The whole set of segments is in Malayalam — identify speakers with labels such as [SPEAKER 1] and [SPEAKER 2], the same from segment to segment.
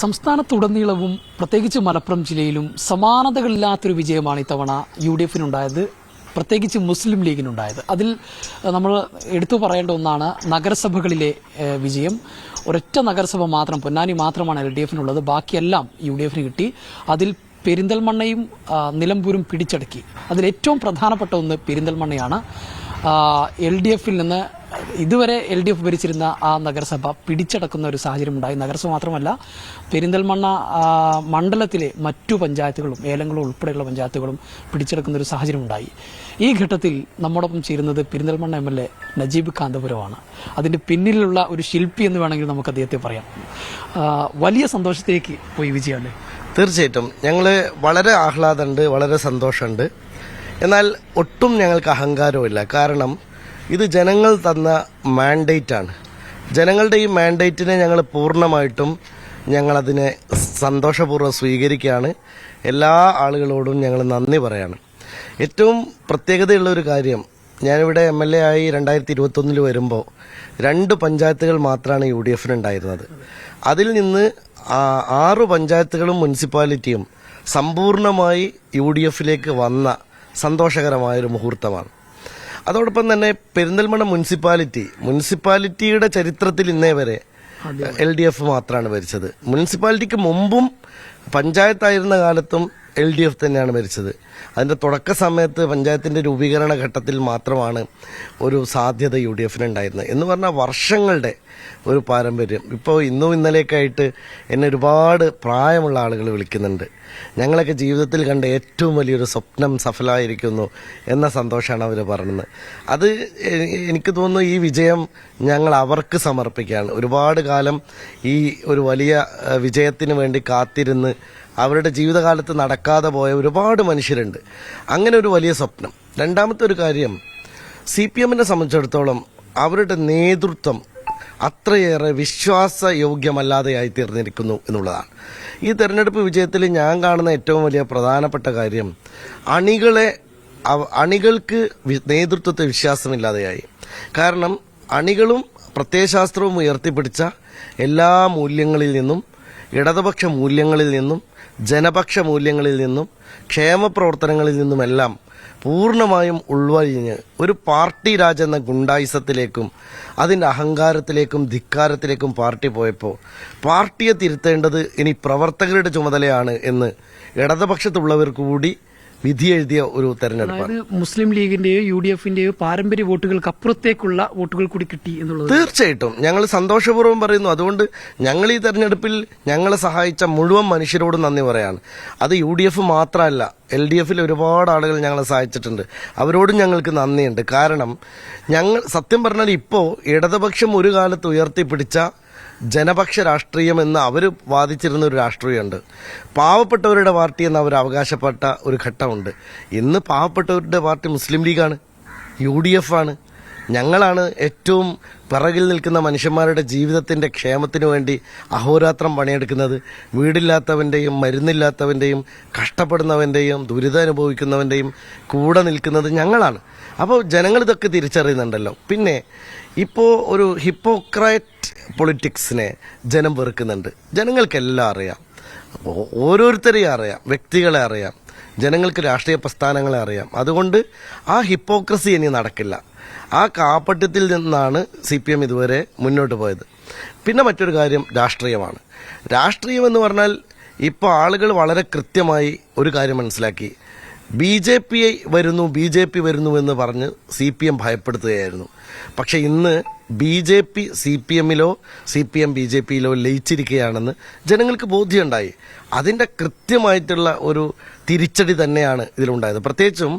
[SPEAKER 1] സംസ്ഥാനത്തുടനീളവും പ്രത്യേകിച്ച് മലപ്പുറം ജില്ലയിലും സമാനതകളില്ലാത്തൊരു വിജയമാണ് ഇത്തവണ UDF-നുണ്ടായത്, പ്രത്യേകിച്ച് മുസ്ലിം ലീഗിനുണ്ടായത്. അതിൽ നമ്മൾ എടുത്തു പറയേണ്ട ഒന്നാണ് നഗരസഭകളിലെ വിജയം. ഒരൊറ്റ നഗരസഭ മാത്രം, പൊന്നാനി മാത്രമാണ് LDF-നുള്ളത്, ബാക്കിയെല്ലാം UDF-ന് കിട്ടി. അതിൽ പെരിന്തൽമണ്ണയും നിലമ്പൂരും പിടിച്ചടക്കി. അതിലേറ്റവും പ്രധാനപ്പെട്ട ഒന്ന് പെരിന്തൽമണ്ണയാണ്. LDF-ൽ നിന്ന് ഇതുവരെ LDF ഭരിച്ചിരുന്ന ആ നഗരസഭ പിടിച്ചടക്കുന്ന ഒരു സാഹചര്യം ഉണ്ടായി. നഗരസഭ മാത്രമല്ല, പെരിന്തൽമണ്ണ മണ്ഡലത്തിലെ മറ്റു പഞ്ചായത്തുകളും ഏലങ്ങളും ഉൾപ്പെടെയുള്ള പഞ്ചായത്തുകളും പിടിച്ചെടുക്കുന്ന ഒരു സാഹചര്യം ഉണ്ടായി. ഈ ഘട്ടത്തിൽ നമ്മോടൊപ്പം ചേരുന്നത് പെരിന്തൽമണ്ണ MLA നജീബ് കാന്തപുരമാണ്. അതിൻ്റെ പിന്നിലുള്ള ഒരു ശില്പി എന്ന് വേണമെങ്കിൽ നമുക്ക് അദ്ദേഹത്തെ പറയാം. വലിയ സന്തോഷത്തിലേക്ക് പോയി വിജയമല്ലേ?
[SPEAKER 2] തീർച്ചയായിട്ടും ഞങ്ങൾ വളരെ ആഹ്ലാദമുണ്ട്, വളരെ സന്തോഷമുണ്ട്. എന്നാൽ ഒട്ടും ഞങ്ങൾക്ക് അഹങ്കാരമില്ല. കാരണം ഇത് ജനങ്ങൾ തന്ന മാൻഡേറ്റാണ്. ജനങ്ങളുടെ ഈ മാൻഡേറ്റിനെ ഞങ്ങൾ പൂർണ്ണമായിട്ടും ഞങ്ങളതിനെ സന്തോഷപൂർവ്വം സ്വീകരിക്കുകയാണ്. എല്ലാ ആളുകളോടും ഞങ്ങൾ നന്ദി പറയാണ്. ഏറ്റവും പ്രത്യേകതയുള്ള ഒരു കാര്യം, ഞാനിവിടെ MLA ആയി 2021 വരുമ്പോൾ 2 പഞ്ചായത്തുകൾ മാത്രമാണ് UDF-ന് ഉണ്ടായിരുന്നത്. അതിൽ നിന്ന് 6 പഞ്ചായത്തുകളും മുനിസിപ്പാലിറ്റിയും സമ്പൂർണ്ണമായി UDF-ലേക്ക് വന്ന സന്തോഷകരമായൊരു മുഹൂർത്തമാണ്. അതോടൊപ്പം തന്നെ പെരിന്തൽമണ്ണ മുനിസിപ്പാലിറ്റിയുടെ ചരിത്രത്തിൽ ഇന്നേ വരെ LDF മാത്രമാണ് ഭരിച്ചത്. മുനിസിപ്പാലിറ്റിക്ക് മുമ്പും പഞ്ചായത്തായിരുന്ന കാലത്തും LDF തന്നെയാണ് ഭരിച്ചത്. അതിൻ്റെ തുടക്ക സമയത്ത് പഞ്ചായത്തിൻ്റെ രൂപീകരണ ഘട്ടത്തിൽ മാത്രമാണ് ഒരു സാധ്യത UDF-ന് ഉണ്ടായിരുന്നത്. എന്ന് പറഞ്ഞാൽ വർഷങ്ങളുടെ ഒരു പാരമ്പര്യം. ഇപ്പോൾ ഇന്നും ഇന്നലെയൊക്കെ ആയിട്ട് എന്നെ ഒരുപാട് പ്രായമുള്ള ആളുകൾ വിളിക്കുന്നുണ്ട്. ഞങ്ങളൊക്കെ ജീവിതത്തിൽ കണ്ട ഏറ്റവും വലിയൊരു സ്വപ്നം സഫലമായിരിക്കുന്നു എന്ന സന്തോഷമാണ് അവർ പറയുന്നത്. അത് എനിക്ക് തോന്നുന്നു ഈ വിജയം ഞങ്ങൾ അവർക്ക് സമർപ്പിക്കുകയാണ്. ഒരുപാട് കാലം ഈ ഒരു വലിയ വിജയത്തിന് വേണ്ടി കാത്തിരുന്ന് അവരുടെ ജീവിതകാലത്ത് നടക്കാതെ പോയ ഒരുപാട് മനുഷ്യരുണ്ട്. അങ്ങനെ ഒരു വലിയ സ്വപ്നം. രണ്ടാമത്തെ ഒരു കാര്യം, CPM-നെ സംബന്ധിച്ചിടത്തോളം അവരുടെ നേതൃത്വം അത്രയേറെ വിശ്വാസയോഗ്യമല്ലാതെയായി തീർന്നിരിക്കുന്നു എന്നുള്ളതാണ്. ഈ തെരഞ്ഞെടുപ്പ് വിജയത്തിൽ ഞാൻ കാണുന്ന ഏറ്റവും വലിയ പ്രധാനപ്പെട്ട കാര്യം, അണികൾക്ക് നേതൃത്വത്തെ വിശ്വാസമില്ലാതെയായി. കാരണം അണികളും പ്രത്യയശാസ്ത്രവും ഉയർത്തിപ്പിടിച്ച എല്ലാ മൂല്യങ്ങളിൽ നിന്നും, ഇടതുപക്ഷ മൂല്യങ്ങളിൽ നിന്നും, ജനപക്ഷ മൂല്യങ്ങളിൽ നിന്നും, ക്ഷേമപ്രവർത്തനങ്ങളിൽ നിന്നുമെല്ലാം പൂർണ്ണമായും ഉൾവലിഞ്ഞ് ഒരു പാർട്ടി രാജ് എന്ന ഗുണ്ടായിസത്തിലേക്കും അതിൻ്റെ അഹങ്കാരത്തിലേക്കും ധിക്കാരത്തിലേക്കും പാർട്ടി പോയപ്പോൾ പാർട്ടിയെ തിരുത്തേണ്ടത് ഇനി പ്രവർത്തകരുടെ ചുമതലയാണ് എന്ന് ഇടതുപക്ഷത്തുള്ളവർ കൂടി വിധിയെഴുതിയ ഒരു തെരഞ്ഞെടുപ്പാണ്.
[SPEAKER 1] മുസ്ലിം ലീഗിന്റെയോ UDF-ന്റെയോ പാരമ്പര്യ വോട്ടുകൾക്ക് അപ്പുറത്തേക്കുള്ള വോട്ടുകൾ കൂടി കിട്ടി എന്നുള്ളത്
[SPEAKER 2] തീർച്ചയായിട്ടും ഞങ്ങൾ സന്തോഷപൂർവ്വം പറയുന്നു. അതുകൊണ്ട് ഞങ്ങൾ ഈ തെരഞ്ഞെടുപ്പിൽ ഞങ്ങളെ സഹായിച്ച മുഴുവൻ മനുഷ്യരോടും നന്ദി പറയാണ്. അത് UDF മാത്രമല്ല, LDF-ൽ ഒരുപാട് ആളുകൾ ഞങ്ങളെ സഹായിച്ചിട്ടുണ്ട്. അവരോടും ഞങ്ങൾക്ക് നന്ദിയുണ്ട്. കാരണം ഞങ്ങൾ സത്യം പറഞ്ഞാൽ ഇപ്പോൾ ഇടതുപക്ഷം ഒരു കാലത്ത് ഉയർത്തിപ്പിടിച്ച ജനപക്ഷ രാഷ്ട്രീയം എന്ന് അവർ വാദിച്ചിരുന്ന ഒരു രാഷ്ട്രീയമുണ്ട്. പാവപ്പെട്ടവരുടെ പാർട്ടി എന്ന് അവർ അവകാശപ്പെട്ട ഒരു ഘട്ടമുണ്ട്. ഇന്ന് പാവപ്പെട്ടവരുടെ പാർട്ടി മുസ്ലിം ലീഗാണ്, UDF ആണ്. ഞങ്ങളാണ് ഏറ്റവും പിറകിൽ നിൽക്കുന്ന മനുഷ്യന്മാരുടെ ജീവിതത്തിൻ്റെ ക്ഷേമത്തിനു വേണ്ടി അഹോരാത്രം പണിയെടുക്കുന്നത്. വീടില്ലാത്തവൻ്റെയും മരുന്നില്ലാത്തവൻ്റെയും കഷ്ടപ്പെടുന്നവൻ്റെയും ദുരിതം കൂടെ നിൽക്കുന്നത് ഞങ്ങളാണ്. അപ്പോൾ ജനങ്ങൾ ഇതൊക്കെ തിരിച്ചറിയുന്നുണ്ടല്ലോ. പിന്നെ ഇപ്പോൾ ഒരു ഹിപ്പോക്രൈറ്റ് പൊളിറ്റിക്സിനെ ജനം വെറുക്കുന്നുണ്ട്. ജനങ്ങൾക്കെല്ലാം അറിയാം, ഓരോരുത്തരെയും അറിയാം, വ്യക്തികളെ അറിയാം, ജനങ്ങൾക്ക് രാഷ്ട്രീയ പ്രസ്ഥാനങ്ങളെ അറിയാം. അതുകൊണ്ട് ആ ഹിപ്പോക്രസി ഇനി നടക്കില്ല. ആ കാപ്പട്യത്തിൽ നിന്നാണ് CPM ഇതുവരെ മുന്നോട്ട് പോയത്. പിന്നെ മറ്റൊരു കാര്യം രാഷ്ട്രീയമാണ്. രാഷ്ട്രീയം എന്ന് പറഞ്ഞാൽ ഇപ്പോൾ ആളുകൾ വളരെ കൃത്യമായി ഒരു കാര്യം മനസ്സിലാക്കി. BJP വരുന്നു എന്ന് പറഞ്ഞ് CPM ഭയപ്പെടുത്തുകയായിരുന്നു. പക്ഷെ ഇന്ന് BJP CPM-ലോ CPM BJP-യിലോ ലയിച്ചിരിക്കുകയാണെന്ന് ജനങ്ങൾക്ക് ബോധ്യമുണ്ടായി. അതിൻ്റെ കൃത്യമായിട്ടുള്ള ഒരു തിരിച്ചടി തന്നെയാണ് ഇതിലുണ്ടായത്. പ്രത്യേകിച്ചും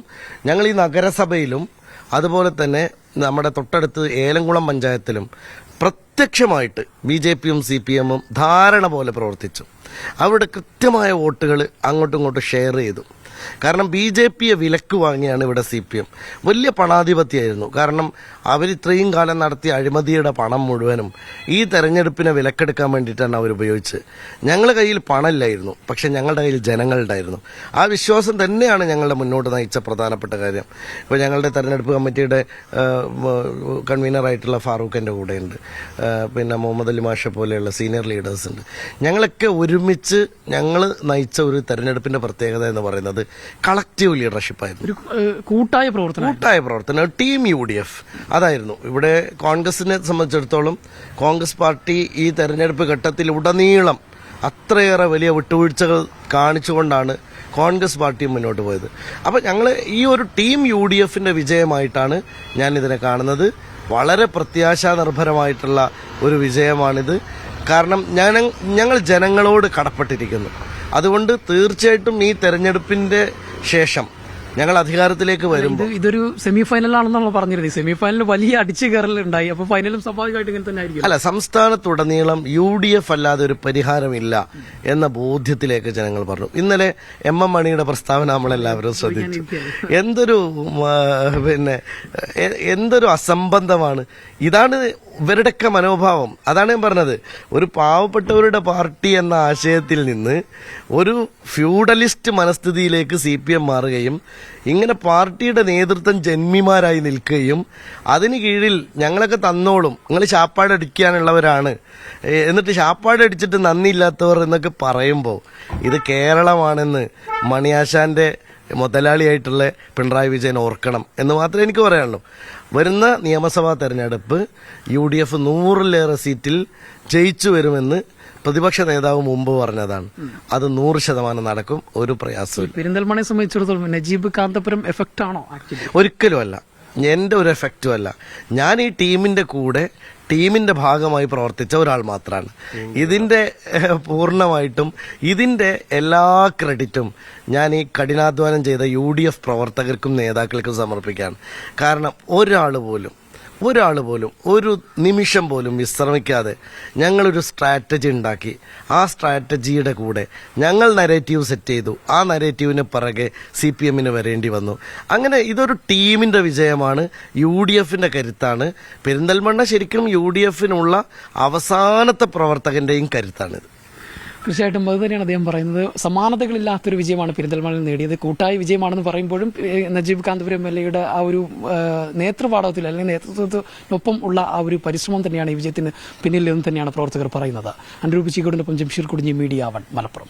[SPEAKER 2] ഞങ്ങൾ ഈ നഗരസഭയിലും അതുപോലെ നമ്മുടെ തൊട്ടടുത്ത് ഏലംകുളം പഞ്ചായത്തിലും പ്രത്യക്ഷമായിട്ട് BJP-യും CPM-ഉം ധാരണ പോലെ പ്രവർത്തിച്ചു. അവരുടെ കൃത്യമായ വോട്ടുകൾ അങ്ങോട്ടും ഇങ്ങോട്ടും ഷെയർ ചെയ്തു. കാരണം BJPയെ വിലക്ക് വാങ്ങിയാണ് ഇവിടെ CPM. വലിയ പണാധിപത്യമായിരുന്നു. കാരണം അവരിത്രയും കാലം നടത്തിയ അഴിമതിയുടെ പണം മുഴുവനും ഈ തെരഞ്ഞെടുപ്പിനെ വിലക്കെടുക്കാൻ വേണ്ടിയിട്ടാണ് അവർ ഉപയോഗിച്ചത്. ഞങ്ങളുടെ കയ്യിൽ പണമില്ലായിരുന്നു, പക്ഷെ ഞങ്ങളുടെ കയ്യിൽ ജനങ്ങളുണ്ടായിരുന്നു. ആ വിശ്വാസം തന്നെയാണ് ഞങ്ങളുടെ മുന്നോട്ട് നയിച്ച പ്രധാനപ്പെട്ട കാര്യം. ഇപ്പോൾ ഞങ്ങളുടെ തെരഞ്ഞെടുപ്പ് കമ്മിറ്റിയുടെ കൺവീനറായിട്ടുള്ള ഫാറൂഖിൻ്റെ കൂടെയുണ്ട്, പിന്നെ മുഹമ്മദ് അലി മാഷ പോലെയുള്ള സീനിയർ ലീഡേഴ്സ് ഉണ്ട്. ഞങ്ങളൊക്കെ ഒരുമിച്ച് ഞങ്ങൾ നയിച്ച ഒരു തെരഞ്ഞെടുപ്പിന്റെ പ്രത്യേകത എന്ന് പറയുന്നത് കളക്റ്റീവ് ലീഡർഷിപ്പായിരുന്നു.
[SPEAKER 1] കൂട്ടായ പ്രവർത്തനം
[SPEAKER 2] ടീം UDF അതായിരുന്നു. ഇവിടെ കോൺഗ്രസിനെ സംബന്ധിച്ചിടത്തോളം കോൺഗ്രസ് പാർട്ടി ഈ തെരഞ്ഞെടുപ്പ് ഘട്ടത്തിൽ ഉടനീളം അത്രയേറെ വലിയ വിട്ടുവീഴ്ചകൾ കാണിച്ചുകൊണ്ടാണ് കോൺഗ്രസ് പാർട്ടി മുന്നോട്ട് പോയത്. അപ്പം ഞങ്ങൾ ഈ ഒരു ടീം UDFന്റെ വിജയമായിട്ടാണ് ഞാനിതിനെ കാണുന്നത്. വളരെ പ്രത്യാശാനിർഭരമായിട്ടുള്ള ഒരു വിജയമാണിത്. കാരണം ഞങ്ങൾ ജനങ്ങളോട് കടപ്പെട്ടിരിക്കുന്നു. അതുകൊണ്ട് തീർച്ചയായിട്ടും ഈ തെരഞ്ഞെടുപ്പിന്റെ ശേഷം ഞങ്ങൾ അധികാരത്തിലേക്ക് വരുമ്പോൾ
[SPEAKER 1] ഇതൊരു സെമി ഫൈനലാണെന്നാണ് പറഞ്ഞിരുന്നത്. സെമി ഫൈനലിൽ വലിയ അടിച്ചു കയറലുണ്ടായി. അപ്പോൾ ഫൈനലും സ്വാഭാവികമായിട്ട് ഇങ്ങനെ തന്നെ ആയിരിക്കും.
[SPEAKER 2] അല്ല, സംസ്ഥാനത്തുടനീളം UDF അല്ലാതെ ഒരു പരിഹാരമില്ല എന്ന ബോധ്യത്തിലേക്ക് ജനങ്ങൾ പറഞ്ഞു. ഇന്നലെ MM മണിയുടെ പ്രസ്താവന നമ്മളെല്ലാവരും ശ്രദ്ധിച്ചു. എന്തൊരു അസംബന്ധമാണ്. ഇതാണ് ഇവരുടെയൊക്കെ മനോഭാവം. അതാണ് ഞാൻ പറഞ്ഞത്. ഒരു പാവപ്പെട്ടവരുടെ പാർട്ടി എന്ന ആശയത്തിൽ നിന്ന് ഒരു ഫ്യൂഡലിസ്റ്റ് മനസ്ഥിതിയിലേക്ക് CPM മാറുകയും ഇങ്ങനെ പാർട്ടിയുടെ നേതൃത്വം ജന്മിമാരായി നിൽക്കുകയും അതിന് കീഴിൽ ഞങ്ങളൊക്കെ തന്നോളും, നിങ്ങൾ ശാപ്പാടടിക്കാനുള്ളവരാണ്, എന്നിട്ട് ശാപ്പാടടിച്ചിട്ട് നന്ദിയില്ലാത്തവർ എന്നൊക്കെ പറയുമ്പോൾ ഇത് കേരളമാണെന്ന് മണിയാശാന്റെ മുതലാളിയായിട്ടുള്ള പിണറായി വിജയൻ ഓർക്കണം എന്ന് മാത്രമേ എനിക്ക് പറയാനുള്ളൂ. വരുന്ന നിയമസഭാ തെരഞ്ഞെടുപ്പ് UDF 100-ലേറെ സീറ്റിൽ ജയിച്ചു വരുമെന്ന് പ്രതിപക്ഷ നേതാവ് മുമ്പ് പറഞ്ഞതാണ്. അത് 100% നടക്കും. ഒരു പ്രയാസവും.
[SPEAKER 1] പെരിന്തൽമണ്ണയെ സംബന്ധിച്ചിടത്തോളം നജീബ് കാന്തപുരം എഫക്റ്റ് ആണോ?
[SPEAKER 2] ഒരിക്കലും അല്ല, എന്റെ ഒരു എഫക്റ്റും അല്ല. ഞാൻ ഈ ടീമിന്റെ കൂടെ ടീമിന്റെ ഭാഗമായി പ്രവർത്തിച്ച ഒരാൾ മാത്രമാണ്. ഇതിന്റെ പൂർണ്ണമായിട്ടും ഇതിന്റെ എല്ലാ ക്രെഡിറ്റും ഞാൻ ഈ കഠിനാധ്വാനം ചെയ്ത UDF പ്രവർത്തകർക്കും നേതാക്കൾക്കും സമർപ്പിക്കുകയാണ്. കാരണം ഒരാൾ പോലും ഒരു നിമിഷം പോലും വിശ്രമിക്കാതെ ഞങ്ങളൊരു സ്ട്രാറ്റജി ഉണ്ടാക്കി. ആ സ്ട്രാറ്റജിയുടെ കൂടെ ഞങ്ങൾ നരേറ്റീവ് സെറ്റ് ചെയ്തു. ആ നരേറ്റീവിന് പിറകെ CPMന് വരേണ്ടി വന്നു. അങ്ങനെ ഇതൊരു ടീമിന്റെ വിജയമാണ്, UDFന്റെ കരുത്താണ്. പെരിന്തൽമണ്ണ ശരിക്കും UDFനുള്ള അവസാനത്തെ പ്രവർത്തകന്റെയും കരുത്താണിത്.
[SPEAKER 1] തീർച്ചയായിട്ടും അത് തന്നെയാണ് അദ്ദേഹം പറയുന്നത്. സമാനതകളില്ലാത്തൊരു വിജയമാണ് പെരിന്തൽമണ്ണയിൽ നേടിയത്. കൂട്ടായ വിജയമാണെന്ന് പറയുമ്പോഴും നജീബ് കാന്തപുരം MLA-യുടെ ആ ഒരു നേതൃപാടവത്തിൽ അല്ലെങ്കിൽ നേതൃത്വത്തിനൊപ്പം ഉള്ള ആ ഒരു പരിശ്രമം തന്നെയാണ് ഈ വിജയത്തിന് പിന്നിൽ എന്ന് തന്നെയാണ് പ്രവർത്തകർ പറയുന്നത്. അനൂപ് ചീക്കോടിനൊപ്പം ജംഷീർ കുടിഞ്ഞി, മീഡിയ 1 മലപ്പുറം.